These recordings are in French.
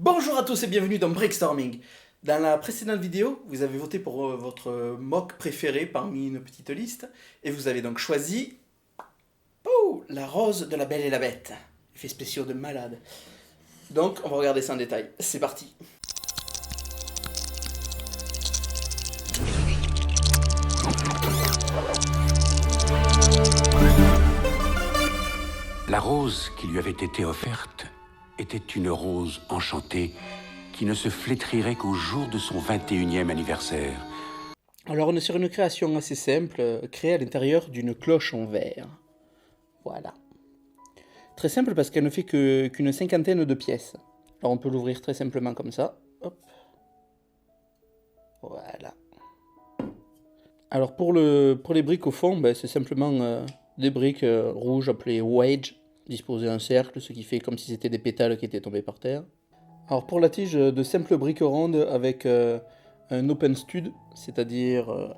Bonjour à tous et bienvenue dans Brainstorming. Dans la précédente vidéo, vous avez voté pour votre mock préféré parmi une petite liste et vous avez donc choisi la rose de la Belle et la Bête. Effets spéciaux de malade. Donc on va regarder ça en détail. C'est parti. La rose qui lui avait été offerte était une rose enchantée qui ne se flétrirait qu'au jour de son 21e anniversaire. Alors on est sur une création assez simple, créée à l'intérieur d'une cloche en verre. Voilà. Très simple parce qu'elle ne fait qu'une cinquantaine de pièces. Alors on peut l'ouvrir très simplement comme ça. Hop. Voilà. Alors pour les briques au fond, c'est simplement des briques rouges appelées wedge, disposées en cercle, ce qui fait comme si c'était des pétales qui étaient tombés par terre. Alors pour la tige, de simples briques rondes avec un open stud, c'est-à-dire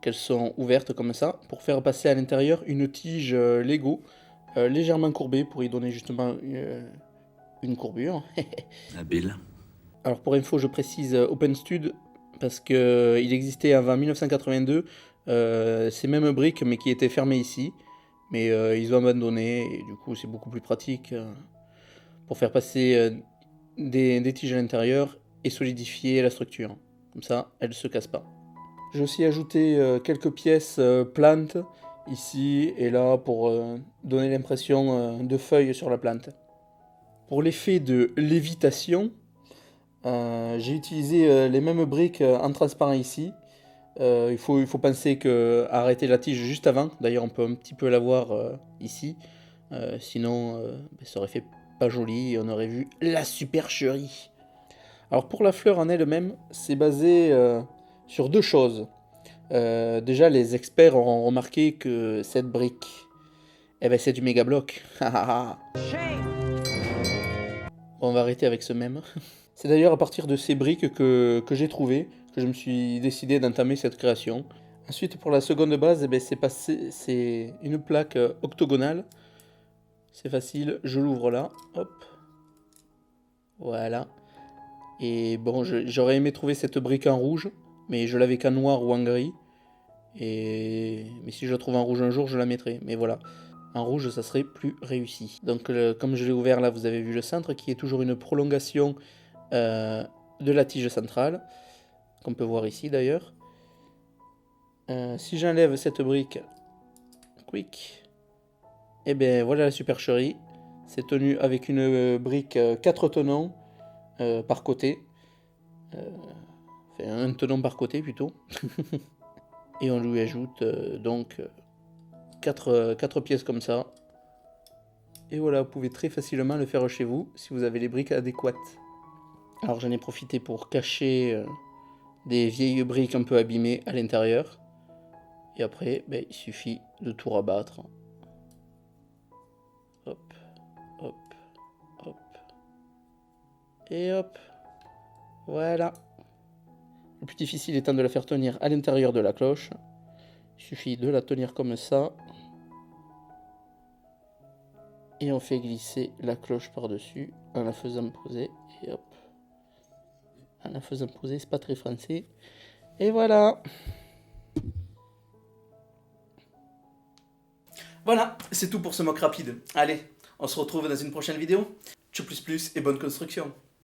qu'elles sont ouvertes comme ça, pour faire passer à l'intérieur une tige Lego légèrement courbée pour y donner justement une courbure. Habile. Alors pour info, je précise open stud parce qu'il existait avant 1982 ces mêmes briques mais qui étaient fermées ici. Mais ils ont abandonné et du coup c'est beaucoup plus pratique pour faire passer des tiges à l'intérieur et solidifier la structure. Comme ça, elle ne se casse pas. J'ai aussi ajouté quelques pièces plantes ici et là pour donner l'impression de feuilles sur la plante. Pour l'effet de lévitation, j'ai utilisé les mêmes briques en transparent ici. Il faut penser que arrêter la tige juste avant. D'ailleurs, on peut un petit peu la voir ici. Sinon, ça aurait fait pas joli et on aurait vu la supercherie. Alors pour la fleur en elle-même, c'est basé sur deux choses. Déjà, les experts auront remarqué que cette brique, c'est du méga bloc. On va arrêter avec ce mème. C'est d'ailleurs à partir de ces briques que j'ai trouvé que je me suis décidé d'entamer cette création. Ensuite, pour la seconde base, c'est une plaque octogonale. C'est facile, je l'ouvre là, hop. Voilà. Et bon, j'aurais aimé trouver cette brique en rouge, mais je l'avais qu'en noir ou en gris. Mais si je la trouve en rouge un jour, je la mettrai. Mais voilà, en rouge, ça serait plus réussi. Donc, comme je l'ai ouvert là, vous avez vu le centre, qui est toujours une prolongation de la tige centrale, qu'on peut voir ici d'ailleurs. Si j'enlève cette brique, quick, et bien voilà la supercherie. C'est tenu avec une brique 4 tenons par côté. Enfin, un tenon par côté plutôt. Et on lui ajoute donc 4 pièces comme ça. Et voilà, vous pouvez très facilement le faire chez vous si vous avez les briques adéquates. Alors j'en ai profité pour cacher des vieilles briques un peu abîmées à l'intérieur. Et après, il suffit de tout rabattre. Hop, hop, hop. Et hop. Voilà. Le plus difficile étant de la faire tenir à l'intérieur de la cloche. Il suffit de la tenir comme ça. Et on fait glisser la cloche par-dessus en la faisant poser. Et hop. En la faisant poser, c'est pas très français. Et voilà. Voilà, c'est tout pour ce mock rapide. Allez, on se retrouve dans une prochaine vidéo. Tchou plus plus et bonne construction.